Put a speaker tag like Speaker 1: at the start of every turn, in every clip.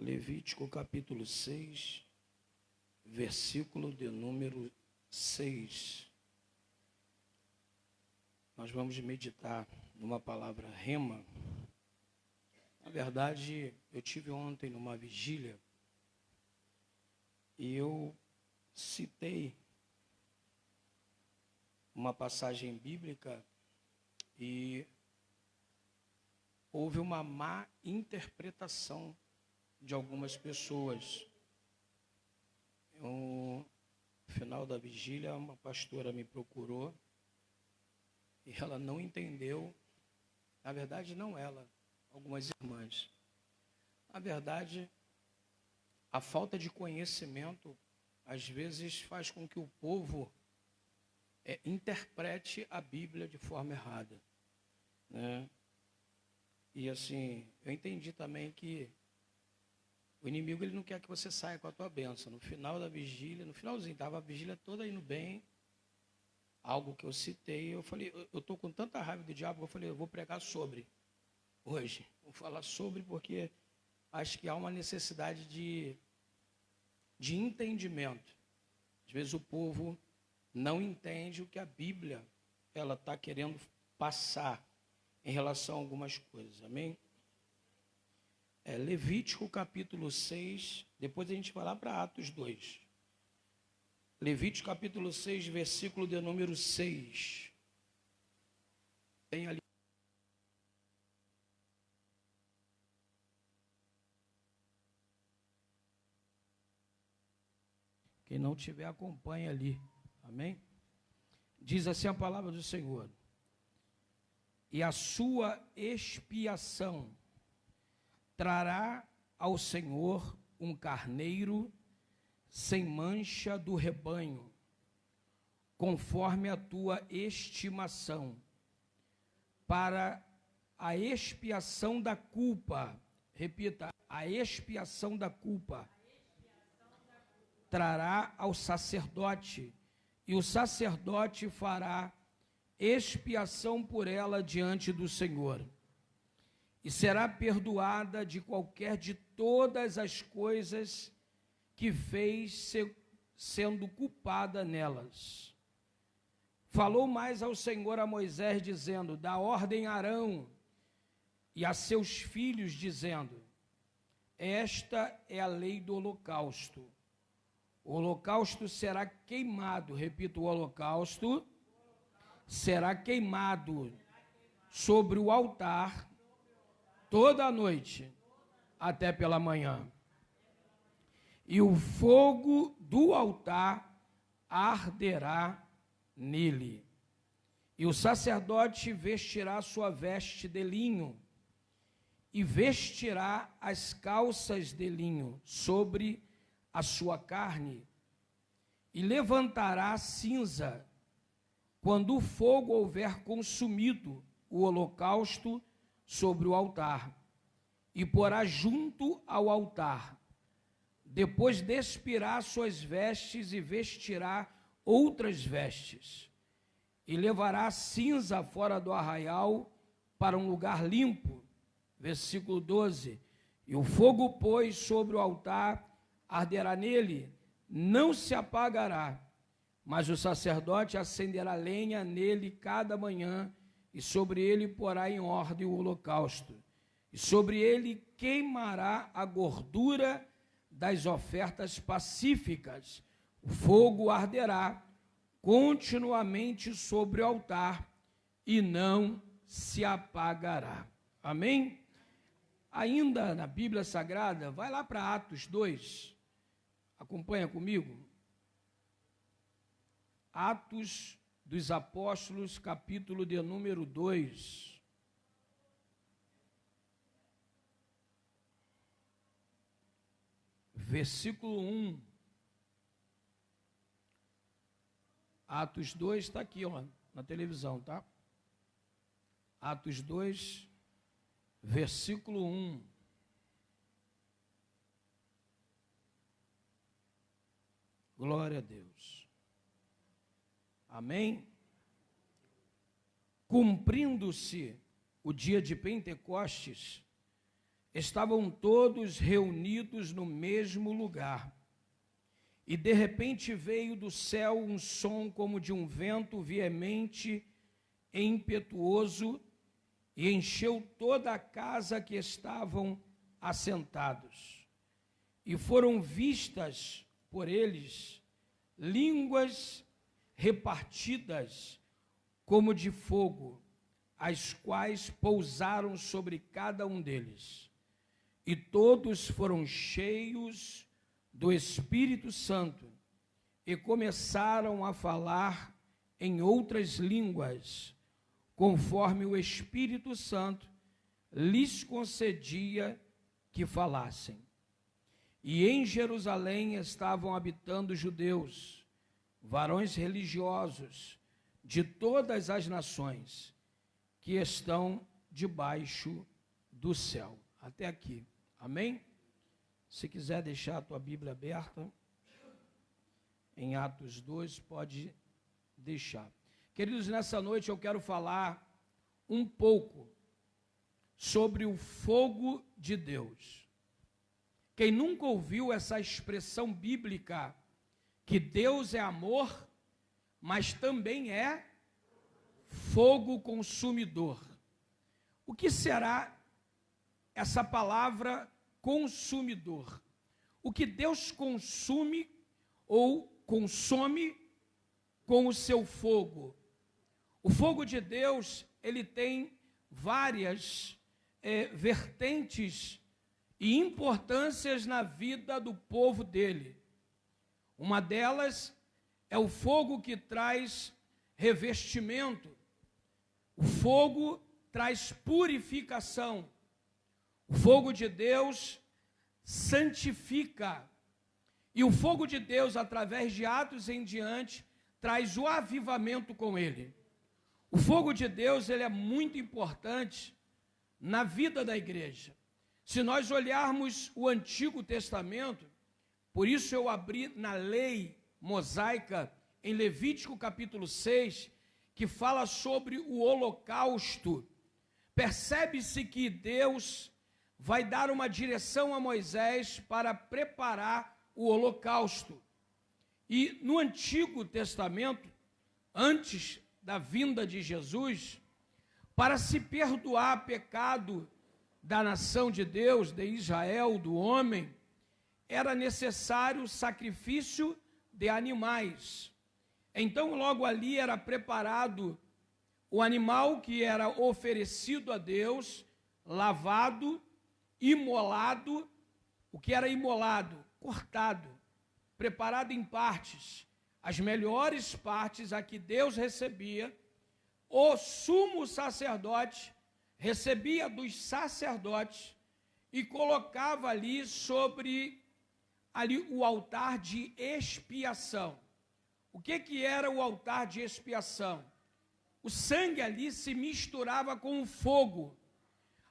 Speaker 1: Levítico capítulo 6, versículo de número 6. Nós vamos meditar numa palavra rema. Na verdade, eu tive ontem numa vigília e eu citei uma passagem bíblica e houve uma má interpretação de algumas pessoas. No final da vigília, uma pastora me procurou e ela não entendeu, na verdade não ela, algumas irmãs. Na verdade, a falta de conhecimento, às vezes, faz com que o povo interprete a Bíblia de forma errada, né? E assim, eu entendi também que o inimigo ele não quer que você saia com a tua bênção. No final da vigília, no finalzinho, estava a vigília toda indo bem, algo que eu citei, eu falei, eu estou com tanta raiva do diabo, eu falei, eu vou pregar sobre hoje. Vou falar sobre porque acho que há uma necessidade de entendimento. Às vezes o povo não entende o que a Bíblia ela está querendo passar em relação a algumas coisas, amém? Levítico capítulo 6, depois a gente vai lá para Atos 2. Levítico capítulo 6, versículo de número 6. Tem ali. Quem não tiver, acompanha ali, amém? Diz assim a palavra do Senhor: e a sua expiação trará ao Senhor um carneiro sem mancha do rebanho, conforme a tua estimação, para a expiação da culpa. Repita, a expiação da culpa. Trará ao sacerdote, e o sacerdote fará expiação por ela diante do Senhor. E será perdoada de qualquer de todas as coisas que fez, sendo culpada nelas. Falou mais ao Senhor a Moisés, dizendo: dá ordem a Arão e a seus filhos, dizendo: esta é a lei do holocausto. O holocausto será queimado, repito, o holocausto será queimado sobre o altar toda a noite, até pela manhã. E o fogo do altar arderá nele. E o sacerdote vestirá sua veste de linho, e vestirá as calças de linho sobre a sua carne, e levantará cinza, quando o fogo houver consumido o holocausto sobre o altar, e porá junto ao altar. Depois despirá suas vestes e vestirá outras vestes, e levará cinza fora do arraial para um lugar limpo. Versículo 12. E o fogo, pois, sobre o altar arderá nele, não se apagará, mas o sacerdote acenderá lenha nele cada manhã, e sobre ele porá em ordem o holocausto, e sobre ele queimará a gordura das ofertas pacíficas. O fogo arderá continuamente sobre o altar e não se apagará. Amém? Ainda na Bíblia Sagrada, vai lá para Atos 2, acompanha comigo. Atos dos Apóstolos, capítulo de número 2. Versículo 1. Atos 2 está aqui, ó, na televisão, tá? Atos 2, versículo 1. Glória a Deus. Amém? Cumprindo-se o dia de Pentecostes, estavam todos reunidos no mesmo lugar. E de repente veio do céu um som como de um vento veemente e impetuoso, e encheu toda a casa que estavam assentados. E foram vistas por eles línguas repartidas como de fogo, as quais pousaram sobre cada um deles. E todos foram cheios do Espírito Santo e começaram a falar em outras línguas, conforme o Espírito Santo lhes concedia que falassem. E em Jerusalém estavam habitando judeus, varões religiosos de todas as nações que estão debaixo do céu. Até aqui. Amém? Se quiser deixar a tua Bíblia aberta, em Atos 2, pode deixar. Queridos, nessa noite eu quero falar um pouco sobre o fogo de Deus. Quem nunca ouviu essa expressão bíblica, que Deus é amor, mas também é fogo consumidor. O que será essa palavra consumidor? O que Deus consome ou consome com o seu fogo? O fogo de Deus, ele tem várias vertentes e importâncias na vida do povo dele. Uma delas é o fogo que traz revestimento. O fogo traz purificação. O fogo de Deus santifica. E o fogo de Deus, através de Atos em diante, traz o avivamento com ele. O fogo de Deus, ele é muito importante na vida da igreja. Se nós olharmos o Antigo Testamento, por isso eu abri na lei mosaica, em Levítico capítulo 6, que fala sobre o holocausto. Percebe-se que Deus vai dar uma direção a Moisés para preparar o holocausto. E no Antigo Testamento, antes da vinda de Jesus, para se perdoar pecado da nação de Deus, de Israel, do homem, era necessário sacrifício de animais. Então, logo ali era preparado o animal que era oferecido a Deus, lavado, imolado. O que era imolado? Cortado, preparado em partes. As melhores partes a que Deus recebia, o sumo sacerdote recebia dos sacerdotes e colocava ali sobre o altar de expiação. O que era o altar de expiação? O sangue ali se misturava com o fogo.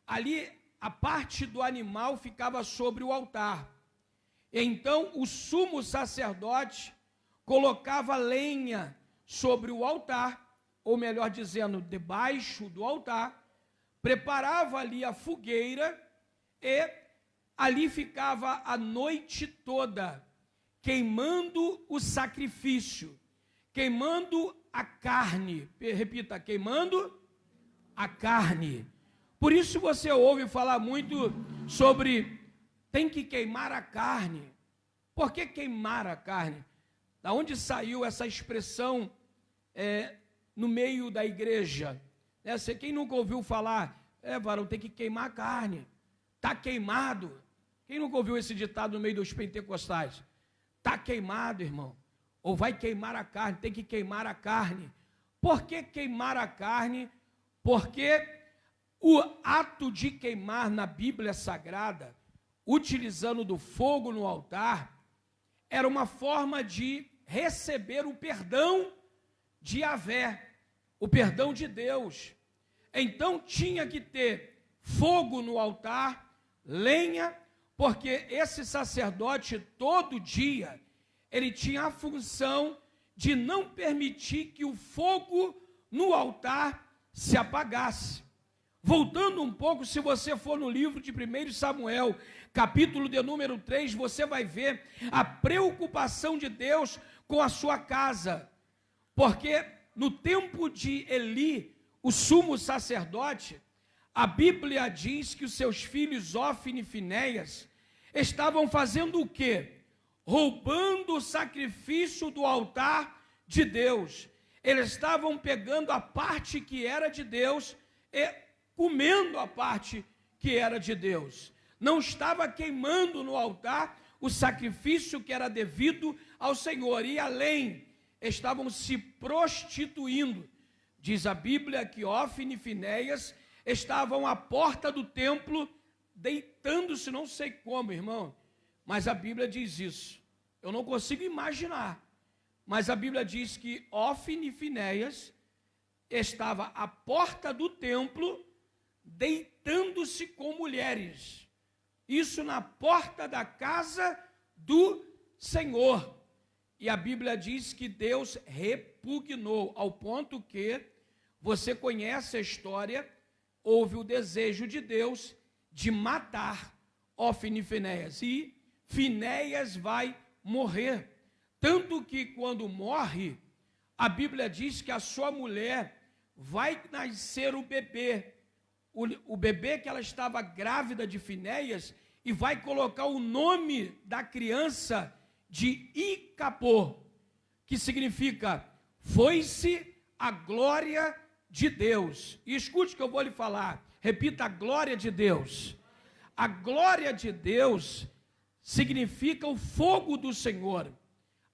Speaker 1: Ali a parte do animal ficava sobre o altar. Então o sumo sacerdote colocava lenha sobre o altar, ou melhor dizendo, debaixo do altar, preparava ali a fogueira e ali ficava a noite toda, queimando o sacrifício, queimando a carne. Repita, queimando a carne. Por isso você ouve falar muito sobre tem que queimar a carne. Por que queimar a carne? Da onde saiu essa expressão no meio da igreja? Quem nunca ouviu falar, varão, tem que queimar a carne. Está queimado. Quem nunca ouviu esse ditado no meio dos pentecostais? Está queimado, irmão. Ou vai queimar a carne, tem que queimar a carne. Por que queimar a carne? Porque o ato de queimar na Bíblia Sagrada, utilizando do fogo no altar, era uma forma de receber o perdão de Yahvé, o perdão de Deus. Então tinha que ter fogo no altar, lenha, porque esse sacerdote todo dia, ele tinha a função de não permitir que o fogo no altar se apagasse. Voltando um pouco, se você for no livro de 1 Samuel, capítulo de número 3, você vai ver a preocupação de Deus com a sua casa. Porque no tempo de Eli, o sumo sacerdote, a Bíblia diz que os seus filhos Ófine e Finéias estavam fazendo o quê? Roubando o sacrifício do altar de Deus. Eles estavam pegando a parte que era de Deus e comendo a parte que era de Deus. Não estava queimando no altar o sacrifício que era devido ao Senhor. E além, estavam se prostituindo. Diz a Bíblia que Ófine e Finéias estavam à porta do templo, deitando-se, não sei como, irmão, mas a Bíblia diz isso. Eu não consigo imaginar, mas a Bíblia diz que Ófine e Finéias estava à porta do templo, deitando-se com mulheres. Isso na porta da casa do Senhor. E a Bíblia diz que Deus repugnou, ao ponto que, você conhece a história, houve o desejo de Deus de matar Ófine e Finéias. E Finéias vai morrer. Tanto que quando morre, a Bíblia diz que a sua mulher vai nascer o bebê. O bebê que ela estava grávida de Finéias, e vai colocar o nome da criança de Icapô, que significa foi-se a glória de Deus. E escute o que eu vou lhe falar, repita: a glória de Deus. A glória de Deus significa o fogo do Senhor,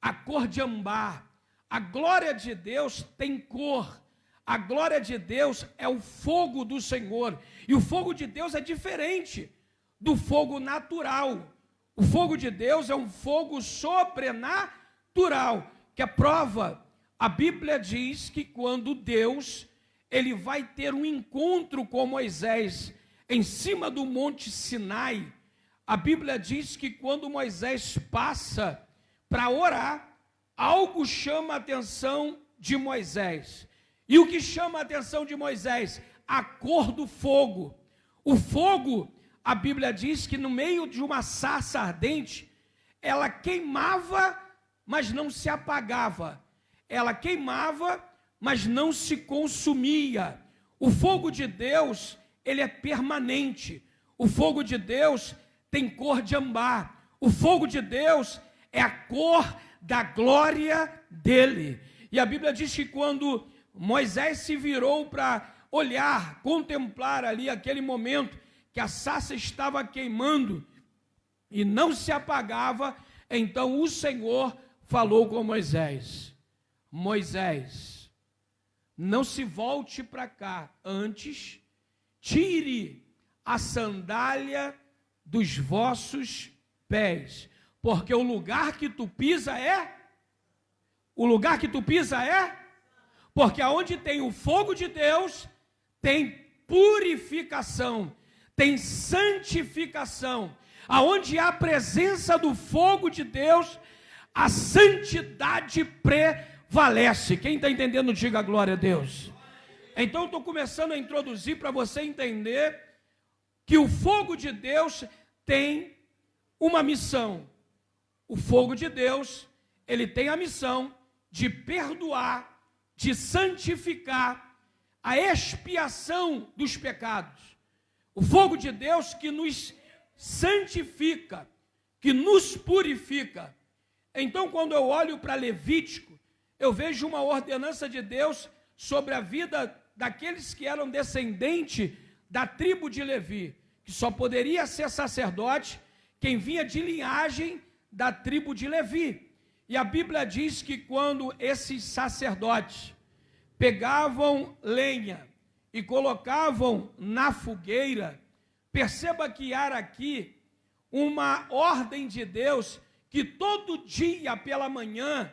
Speaker 1: a cor de âmbar. A glória de Deus tem cor. A glória de Deus é o fogo do Senhor. E o fogo de Deus é diferente do fogo natural. O fogo de Deus é um fogo sobrenatural, que é prova. A Bíblia diz que quando Deus, ele vai ter um encontro com Moisés em cima do monte Sinai, a Bíblia diz que quando Moisés passa para orar, algo chama a atenção de Moisés. E o que chama a atenção de Moisés? A cor do fogo. O fogo, a Bíblia diz que no meio de uma sarça ardente, ela queimava, mas não se apagava. Ela queimava, mas não se consumia. O fogo de Deus, ele é permanente. O fogo de Deus tem cor de âmbar. O fogo de Deus é a cor da glória dele. E a Bíblia diz que quando Moisés se virou para olhar, contemplar ali aquele momento que a sarça estava queimando e não se apagava, então o Senhor falou com Moisés: Moisés, não se volte para cá, antes tire a sandália dos vossos pés, porque o lugar que tu pisa porque aonde tem o fogo de Deus, tem purificação, tem santificação. Aonde há a presença do fogo de Deus, a santidade prevalece. Quem está entendendo, diga glória a Deus. Então, estou começando a introduzir para você entender que o fogo de Deus tem uma missão. O fogo de Deus, ele tem a missão de perdoar, de santificar, a expiação dos pecados. O fogo de Deus que nos santifica, que nos purifica. Então, quando eu olho para Levítico, eu vejo uma ordenança de Deus sobre a vida daqueles que eram descendentes da tribo de Levi, que só poderia ser sacerdote quem vinha de linhagem da tribo de Levi. E a Bíblia diz que quando esses sacerdotes pegavam lenha e colocavam na fogueira, perceba que há aqui uma ordem de Deus, que todo dia pela manhã,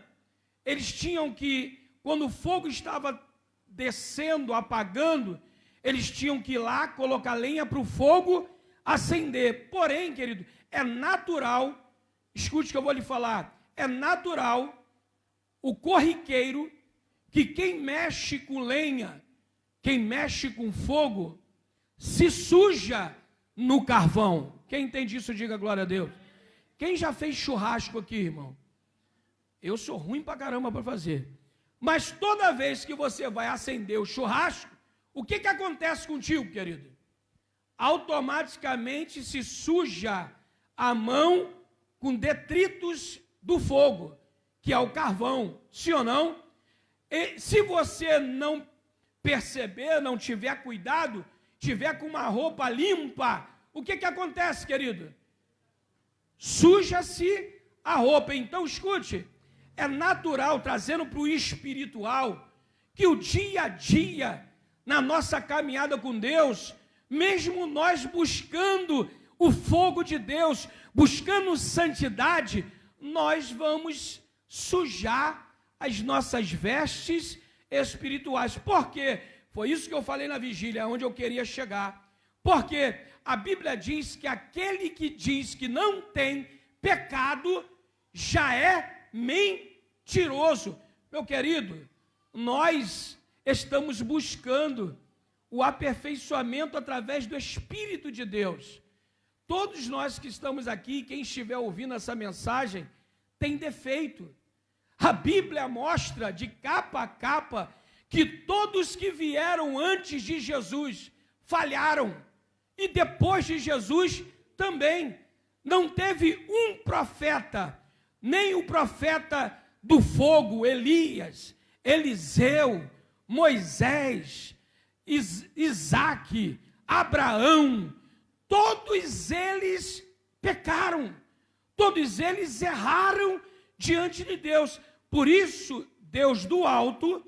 Speaker 1: eles tinham que, quando o fogo estava descendo, apagando, eles tinham que ir lá, colocar lenha para o fogo acender. Porém, querido, é natural, escute o que eu vou lhe falar, é natural o corriqueiro que quem mexe com lenha, quem mexe com fogo, se suja no carvão. Quem entende isso, diga glória a Deus. Quem já fez churrasco aqui, irmão? Eu sou ruim pra caramba para fazer. Mas toda vez que você vai acender o churrasco, o que acontece contigo, querido? Automaticamente se suja a mão com detritos do fogo, que é o carvão, sim ou não? E se você não perceber, não tiver cuidado, tiver com uma roupa limpa, o que acontece, querido? Suja-se a roupa. Então, escute, é natural, trazendo para o espiritual, que o dia a dia, na nossa caminhada com Deus, mesmo nós buscando o fogo de Deus, buscando santidade, nós vamos sujar as nossas vestes espirituais. Por quê? Foi isso que eu falei na vigília, onde eu queria chegar. Porque a Bíblia diz que aquele que diz que não tem pecado já é mentiroso. Meu querido, nós estamos buscando o aperfeiçoamento através do Espírito de Deus. Todos nós que estamos aqui, quem estiver ouvindo essa mensagem, tem defeito. A Bíblia mostra de capa a capa que todos que vieram antes de Jesus falharam. E depois de Jesus também. Não teve um profeta, nem o profeta do fogo, Elias, Eliseu, Moisés, Isaac, Abraão, todos eles pecaram, todos eles erraram diante de Deus. Por isso, Deus do alto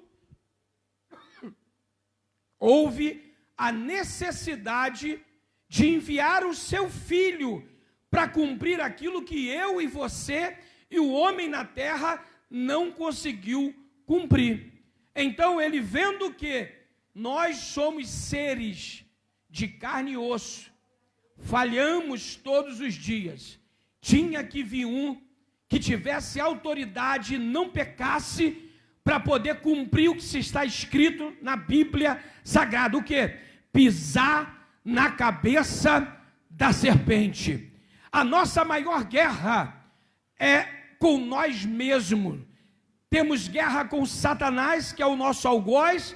Speaker 1: houve a necessidade de enviar o seu filho para cumprir aquilo que eu e você e o homem na terra não conseguiu cumprir. Então ele, vendo que nós somos seres de carne e osso, falhamos todos os dias, tinha que vir um que tivesse autoridade e não pecasse para poder cumprir o que se está escrito na Bíblia Sagrada. O quê? Pisar na cabeça da serpente. A nossa maior guerra é com nós mesmos. Temos guerra com Satanás, que é o nosso algoz,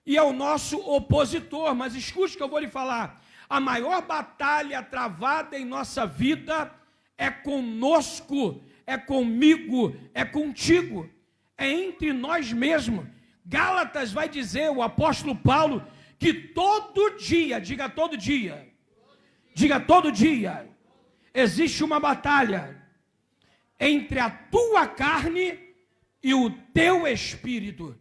Speaker 1: e é o nosso opositor. Mas escute o que eu vou lhe falar. A maior batalha travada em nossa vida é conosco, é comigo, é contigo, é entre nós mesmos. Gálatas vai dizer, o apóstolo Paulo, que todo dia, diga todo dia, existe uma batalha entre a tua carne e o teu espírito.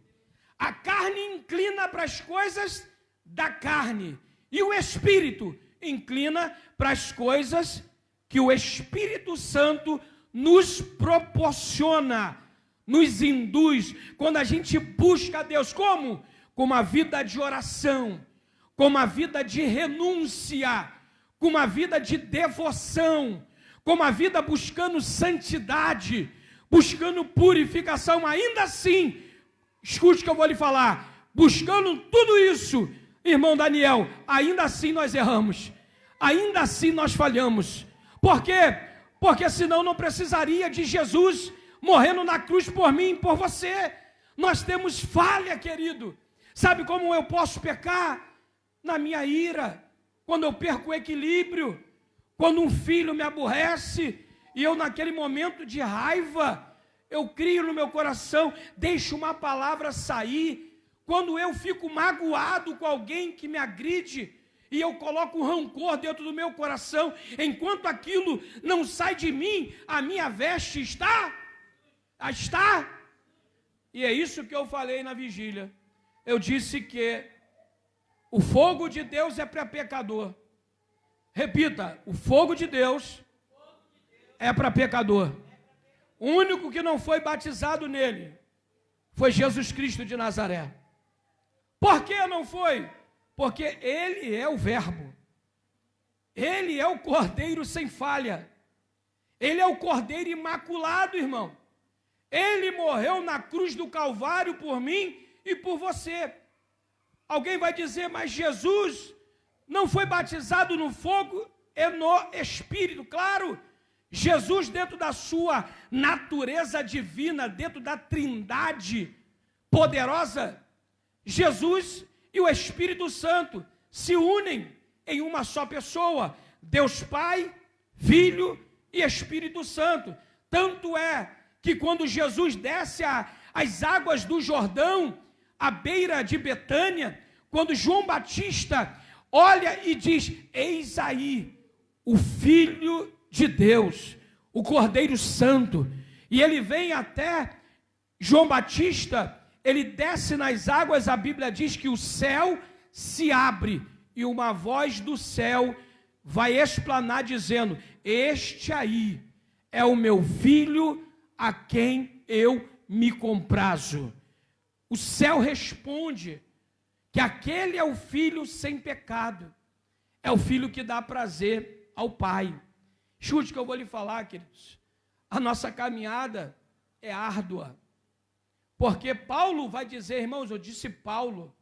Speaker 1: A carne inclina para as coisas da carne e o espírito inclina para as coisas que o Espírito Santo nos proporciona, nos induz. Quando a gente busca a Deus, como? Com uma vida de oração, com uma vida de renúncia, com uma vida de devoção, com uma vida buscando santidade, buscando purificação. Ainda assim, escute o que eu vou lhe falar, buscando tudo isso, irmão Daniel, ainda assim nós erramos, ainda assim nós falhamos. Por quê? Porque senão não precisaria de Jesus morrendo na cruz por mim e por você. Nós temos falha, querido. Sabe como eu posso pecar? Na minha ira, quando eu perco o equilíbrio, quando um filho me aborrece, e eu naquele momento de raiva, eu crio no meu coração, deixo uma palavra sair. Quando eu fico magoado com alguém que me agride, e eu coloco um rancor dentro do meu coração, enquanto aquilo não sai de mim, a minha veste está. E é isso que eu falei na vigília. Eu disse que o fogo de Deus é para pecador. Repita, o fogo de Deus é para pecador. O único que não foi batizado nele foi Jesus Cristo de Nazaré. Por que não foi? Porque ele é o verbo. Ele é o cordeiro sem falha. Ele é o cordeiro imaculado, irmão. Ele morreu na cruz do Calvário por mim e por você. Alguém vai dizer, mas Jesus não foi batizado no fogo e no Espírito. Claro, Jesus, dentro da sua natureza divina, dentro da trindade poderosa, Jesus e o Espírito Santo se unem em uma só pessoa, Deus Pai, Filho e Espírito Santo. Tanto é que quando Jesus desce as águas do Jordão, à beira de Betânia, quando João Batista olha e diz: eis aí o Filho de Deus, o Cordeiro Santo, e ele vem até João Batista, ele desce nas águas, a Bíblia diz que o céu se abre, e uma voz do céu vai explanar dizendo: este aí é o meu Filho, a quem eu me comprazo. O céu responde que aquele é o Filho sem pecado, é o Filho que dá prazer ao Pai. Escute o que eu vou lhe falar, queridos. A nossa caminhada é árdua, porque Paulo vai dizer, irmãos, eu disse Paulo,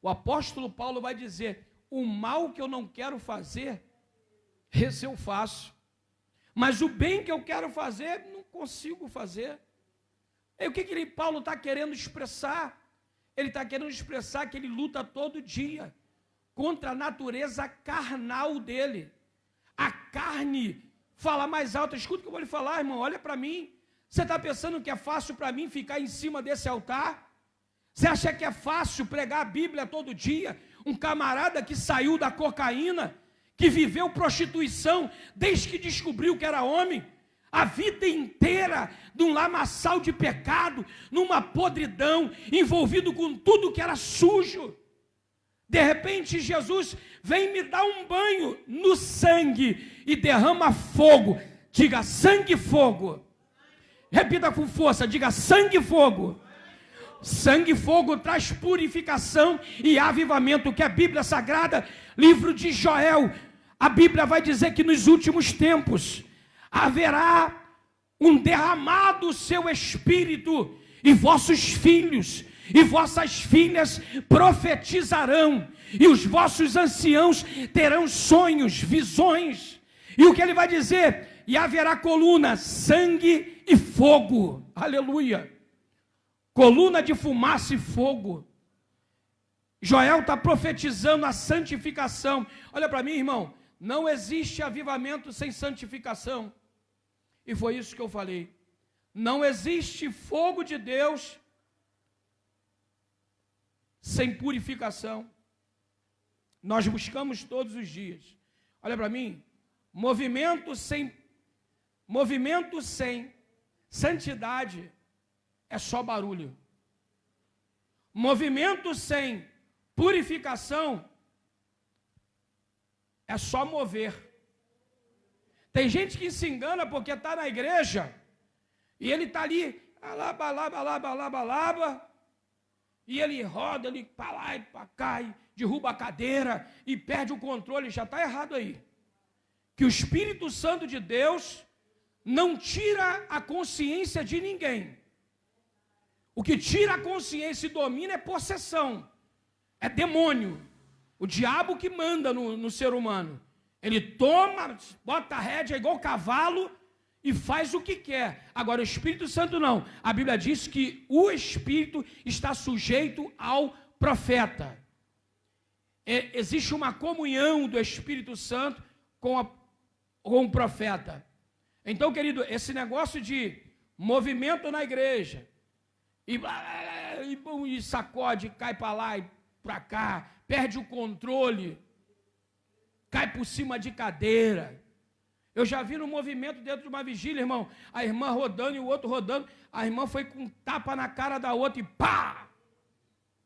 Speaker 1: o apóstolo Paulo vai dizer: o mal que eu não quero fazer, esse eu faço, mas o bem que eu quero fazer, não consigo fazer. E o que Paulo está querendo expressar? Ele está querendo expressar que ele luta todo dia contra a natureza carnal dele. A carne fala mais alto. Escuta o que eu vou lhe falar, irmão, olha para mim. Você está pensando que é fácil para mim ficar em cima desse altar? Você acha que é fácil pregar a Bíblia todo dia? Um camarada que saiu da cocaína, que viveu prostituição desde que descobriu que era homem, a vida inteira num lamaçal de pecado, numa podridão, envolvido com tudo que era sujo. De repente Jesus vem me dar um banho no sangue e derrama fogo. Diga: sangue e fogo. Repita com força, diga: sangue e fogo. Sangue e fogo traz purificação e avivamento, que a Bíblia Sagrada, livro de Joel, a Bíblia vai dizer que nos últimos tempos haverá um derramado seu Espírito, e vossos filhos e vossas filhas profetizarão, e os vossos anciãos terão sonhos, visões. E o que ele vai dizer? E haverá coluna, sangue e fogo. Aleluia. Coluna de fumaça e fogo. Joel está profetizando a santificação. Olha para mim, irmão, não existe avivamento sem santificação. E foi isso que eu falei. Não existe fogo de Deus sem purificação. Nós buscamos todos os dias. Olha para mim, movimento sem santidade é só barulho. Movimento sem purificação é só mover. Tem gente que se engana porque está na igreja e ele está ali, alaba, e ele roda, ele para lá e para cá, e derruba a cadeira e perde o controle. Já está errado aí. Que o Espírito Santo de Deus não tira a consciência de ninguém. O que tira a consciência e domina é possessão, é demônio, o diabo que manda no ser humano. Ele toma, bota a rédea igual cavalo e faz o que quer. Agora o Espírito Santo não. A Bíblia diz que o Espírito está sujeito ao profeta. Existe uma comunhão do Espírito Santo com o profeta. Então, querido, esse negócio de movimento na igreja, e sacode, cai para lá e para cá, perde o controle, cai por cima de cadeira. Eu já vi no movimento dentro de uma vigília, irmão, a irmã rodando e o outro rodando, a irmã foi com um tapa na cara da outra e pá!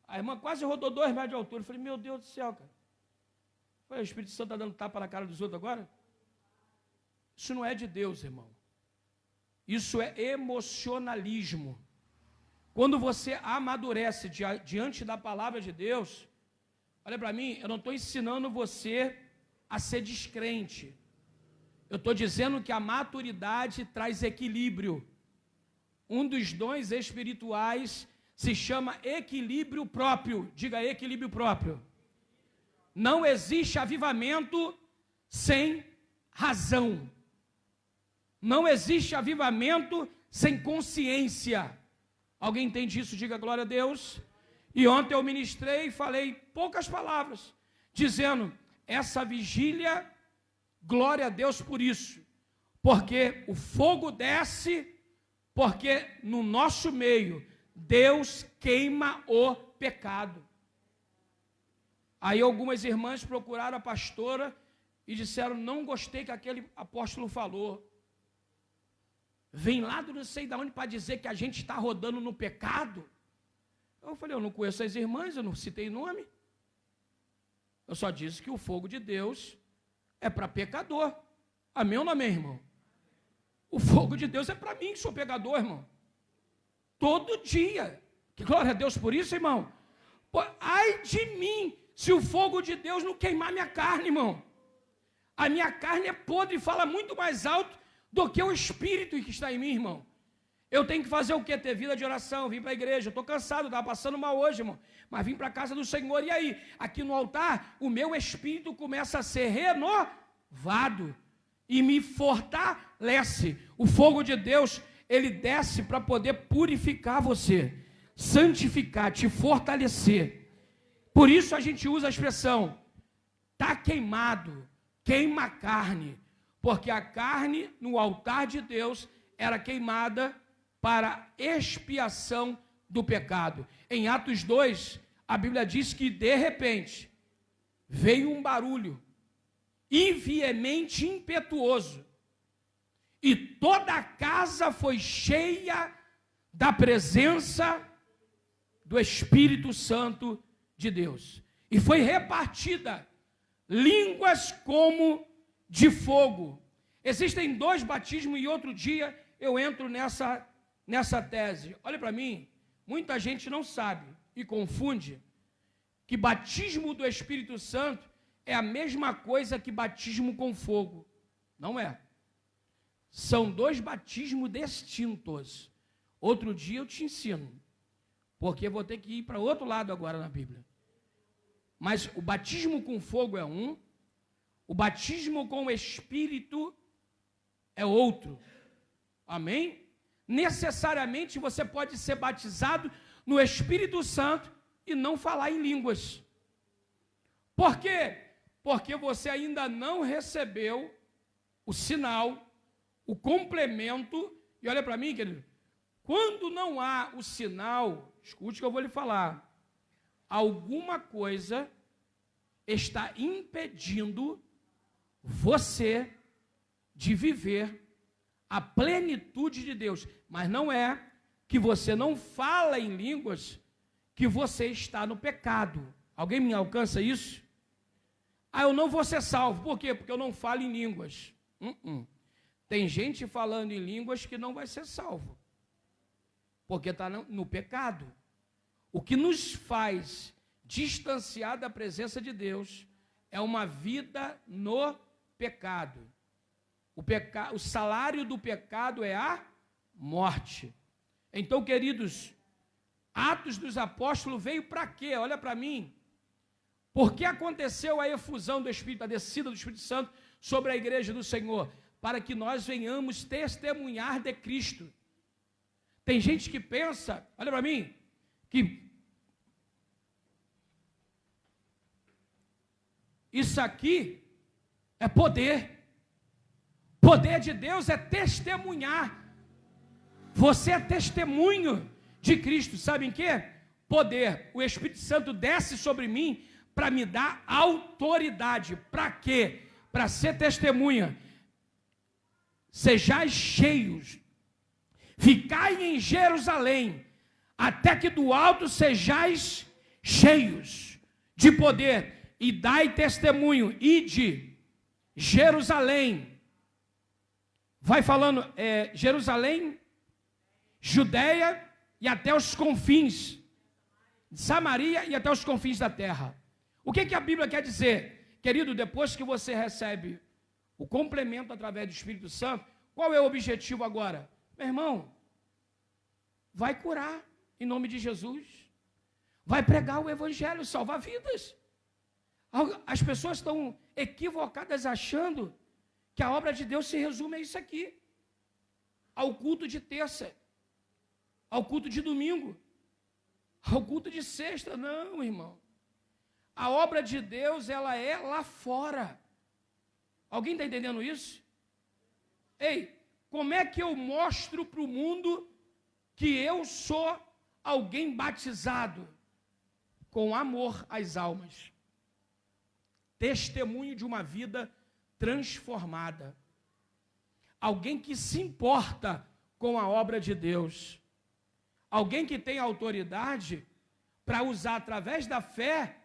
Speaker 1: A irmã quase rodou 2 metros de altura. Eu falei: meu Deus do céu, cara. Eu falei: o Espírito Santo está dando tapa na cara dos outros agora? Isso não é de Deus, irmão. Isso é emocionalismo. Quando você amadurece diante da palavra de Deus, olha para mim, eu não estou ensinando você a ser descrente. Eu estou dizendo que a maturidade traz equilíbrio. Um dos dons espirituais se chama equilíbrio próprio. Diga: equilíbrio próprio. Não existe avivamento sem razão. Não existe avivamento sem consciência. Alguém entende isso? Diga glória a Deus. E ontem eu ministrei e falei poucas palavras, dizendo, essa vigília, glória a Deus por isso, porque o fogo desce, porque no nosso meio, Deus queima o pecado. Aí algumas irmãs procuraram a pastora e disseram, não gostei que aquele apóstolo falou. Vem lá do não sei de onde para dizer que a gente está rodando no pecado. Eu falei, eu não conheço as irmãs, eu não citei nome. Eu só disse que o fogo de Deus é para pecador. Amém ou não amém, irmão? O fogo de Deus é para mim, que sou pecador, irmão. Todo dia. Que glória a Deus por isso, irmão. Pô, ai de mim, se o fogo de Deus não queimar minha carne, irmão. A minha carne é podre e fala muito mais alto do que o Espírito que está em mim, irmão. Eu tenho que fazer o quê? Ter vida de oração, vim para a igreja, eu estou cansado, estava passando mal hoje, irmão, mas vim para a casa do Senhor, e aí? Aqui no altar, o meu espírito começa a ser renovado, e me fortalece. O fogo de Deus, ele desce para poder purificar você, santificar, te fortalecer. Por isso a gente usa a expressão, está queimado, queima a carne, porque a carne no altar de Deus era queimada para expiação do pecado. Em Atos 2, a Bíblia diz que de repente veio um barulho veemente impetuoso e toda a casa foi cheia da presença do Espírito Santo de Deus. E foi repartida línguas como de fogo. Existem 2 batismos e outro dia eu entro nessa tese. Olha para mim, muita gente não sabe e confunde que batismo do Espírito Santo é a mesma coisa que batismo com fogo. Não é. São 2 batismos distintos. Outro dia eu te ensino, porque eu vou ter que ir para outro lado agora na Bíblia. Mas o batismo com fogo é um, o batismo com o Espírito é outro. Amém? Necessariamente você pode ser batizado no Espírito Santo e não falar em línguas. Por quê? Porque você ainda não recebeu o sinal, o complemento. E olha para mim, querido, quando não há o sinal, escute o que eu vou lhe falar, alguma coisa está impedindo você de viver a plenitude de Deus, mas não é que você não fala em línguas que você está no pecado. Alguém me alcança isso? Ah, eu não vou ser salvo. Por quê? Porque eu não falo em línguas. Tem gente falando em línguas que não vai ser salvo, porque está no pecado. O que nos faz distanciar da presença de Deus é uma vida no pecado. O salário do pecado é a morte. Então, queridos, Atos dos Apóstolos veio para quê? Olha para mim. Por que aconteceu a efusão do Espírito, a descida do Espírito Santo sobre a igreja do Senhor? Para que nós venhamos testemunhar de Cristo. Tem gente que pensa, olha para mim, que isso aqui é poder. Poder de Deus é testemunhar. Você é testemunho de Cristo. Sabe em quê? Poder. O Espírito Santo desce sobre mim para me dar autoridade. Para quê? Para ser testemunha. Sejais cheios. Ficai em Jerusalém, até que do alto sejais cheios de poder. E dai testemunho. Ide, Jerusalém. Vai falando, Jerusalém, Judeia e até os confins, Samaria e até os confins da terra. O que a Bíblia quer dizer? Querido, depois que você recebe o complemento através do Espírito Santo, qual é o objetivo agora? Meu irmão, vai curar em nome de Jesus, vai pregar o Evangelho, salvar vidas, As pessoas estão equivocadas achando que a obra de Deus se resume a isso aqui, ao culto de terça, ao culto de domingo, ao culto de sexta. Não, irmão. A obra de Deus, ela é lá fora. Alguém está entendendo isso? Ei, como é que eu mostro para o mundo que eu sou alguém batizado? Com amor às almas. Testemunho de uma vida transformada. Alguém que se importa com a obra de Deus. Alguém que tem autoridade para usar através da fé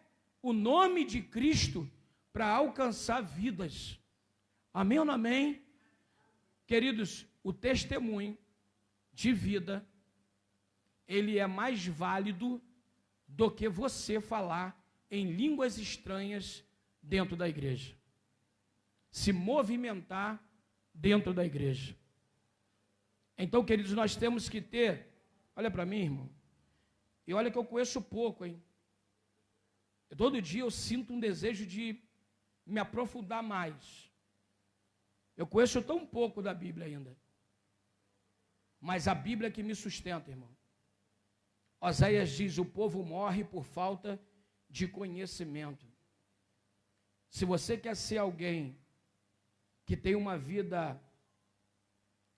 Speaker 1: o nome de Cristo para alcançar vidas. Amém ou não amém? Queridos, o testemunho de vida, ele é mais válido do que você falar em línguas estranhas dentro da igreja. Se movimentar dentro da igreja. Então, queridos, nós temos que ter, olha para mim, irmão, e olha que eu conheço pouco, hein? Todo dia eu sinto um desejo de me aprofundar mais. Eu conheço tão pouco da Bíblia ainda. Mas a Bíblia é que me sustenta, irmão. Oséias diz, o povo morre por falta de conhecimento. Se você quer ser alguém que tem uma vida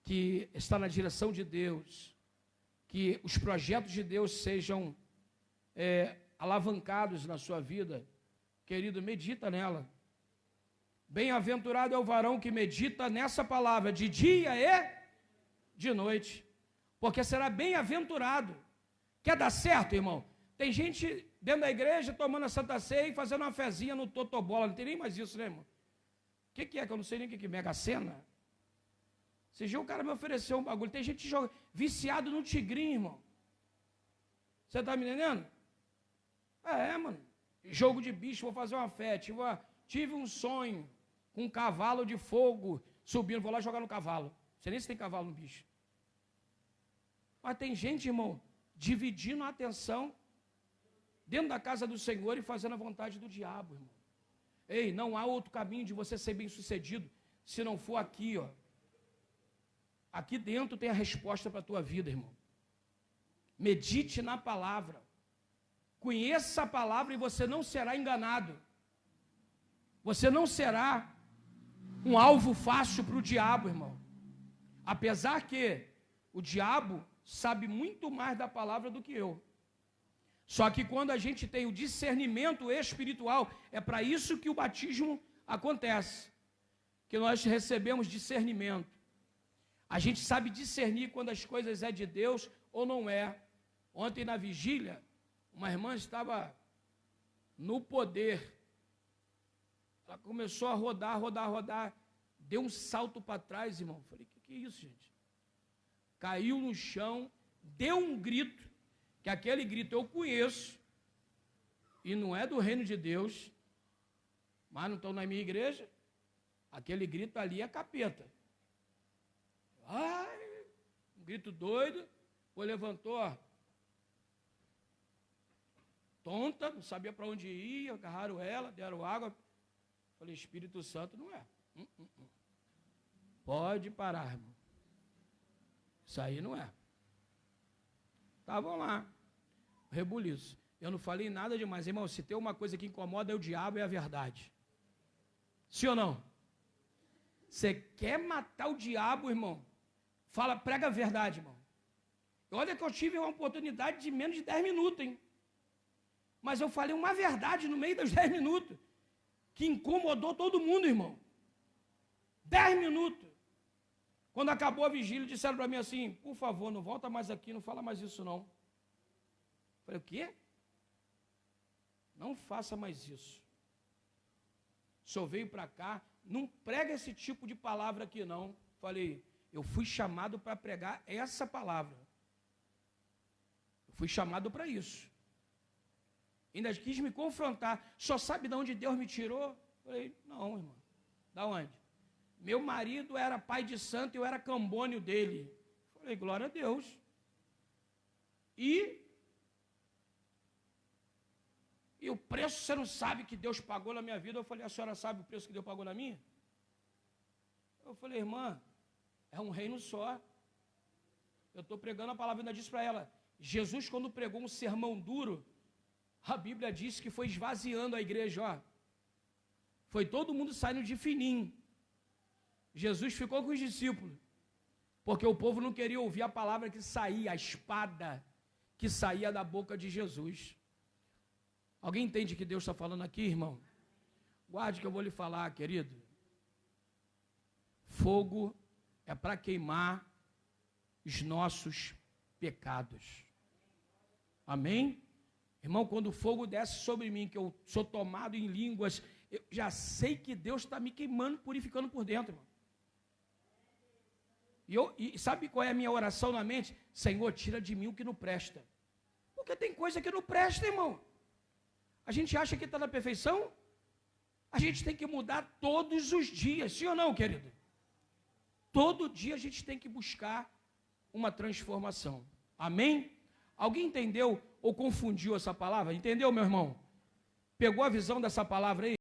Speaker 1: que está na direção de Deus, que os projetos de Deus sejam alavancados na sua vida, querido, medita nela. Bem-aventurado é o varão que medita nessa palavra, de dia e de noite, porque será bem-aventurado. Quer dar certo, irmão? Tem gente dentro da igreja tomando a Santa Ceia e fazendo uma fezinha no totobola, não tem nem mais isso, né, irmão? O que é que eu não sei nem o que é Mega Sena? Esse dia o cara me ofereceu um bagulho, tem gente viciado no tigrinho, irmão. Você está me entendendo? Mano, jogo de bicho, vou fazer uma fé, tive um sonho com um cavalo de fogo subindo, vou lá jogar no cavalo. Não sei nem se tem cavalo no bicho. Mas tem gente, irmão, dividindo a atenção dentro da casa do Senhor e fazendo a vontade do diabo, irmão. Ei, não há outro caminho de você ser bem-sucedido se não for aqui, ó. Aqui dentro tem a resposta para a tua vida, irmão. Medite na palavra. Conheça a palavra e você não será enganado. Você não será um alvo fácil para o diabo, irmão. Apesar que o diabo sabe muito mais da palavra do que eu. Só que quando a gente tem o discernimento espiritual, é para isso que o batismo acontece. Que nós recebemos discernimento. A gente sabe discernir quando as coisas é de Deus ou não é. Ontem na vigília, uma irmã estava no poder. Ela começou a rodar. Deu um salto para trás, irmão. Falei, que é isso, gente? Caiu no chão, deu um grito, que aquele grito eu conheço, e não é do reino de Deus, mas não estão na minha igreja. Aquele grito ali é capeta. Ai, um grito doido, levantou, ó, tonta, não sabia para onde ia, agarraram ela, deram água. Falei, Espírito Santo não é. Pode parar, irmão. Isso aí não é. Estavam lá, rebuliço. Eu não falei nada demais, irmão. Se tem uma coisa que incomoda é o diabo, é a verdade. Sim ou não? Você quer matar o diabo, irmão? Prega a verdade, irmão. Olha que eu tive uma oportunidade de menos de 10 minutos, hein? Mas eu falei uma verdade no meio dos 10 minutos, que incomodou todo mundo, irmão. 10 minutos. Quando acabou a vigília, disseram para mim assim, por favor, não volta mais aqui, não fala mais isso não. Eu falei, o quê? Não faça mais isso. O senhor veio para cá, não prega esse tipo de palavra aqui não. Falei, eu fui chamado para pregar essa palavra. Eu fui chamado para isso. Ainda quis me confrontar. Só sabe de onde Deus me tirou? Falei, não, irmão. Da onde? Meu marido era pai de santo e eu era cambônio dele. Falei, glória a Deus. E E o preço você não sabe que Deus pagou na minha vida. Eu falei, a senhora sabe o preço que Deus pagou na minha? Eu falei, irmã, é um reino só. Eu estou pregando a palavra, ainda disse para ela, Jesus, quando pregou um sermão duro, a Bíblia diz que foi esvaziando a igreja, ó. Foi todo mundo saindo de fininho. Jesus ficou com os discípulos, porque o povo não queria ouvir a palavra que saía, a espada que saía da boca de Jesus. Alguém entende o que Deus está falando aqui, irmão? Guarde que eu vou lhe falar, querido. Fogo é para queimar os nossos pecados. Amém? Irmão, quando o fogo desce sobre mim, que eu sou tomado em línguas, eu já sei que Deus está me queimando, purificando por dentro, irmão. E sabe qual é a minha oração na mente? Senhor, tira de mim o que não presta. Porque tem coisa que não presta, irmão. A gente acha que está na perfeição? A gente tem que mudar todos os dias, sim ou não, querido? Todo dia a gente tem que buscar uma transformação. Amém? Alguém entendeu ou confundiu essa palavra? Entendeu, meu irmão? Pegou a visão dessa palavra aí?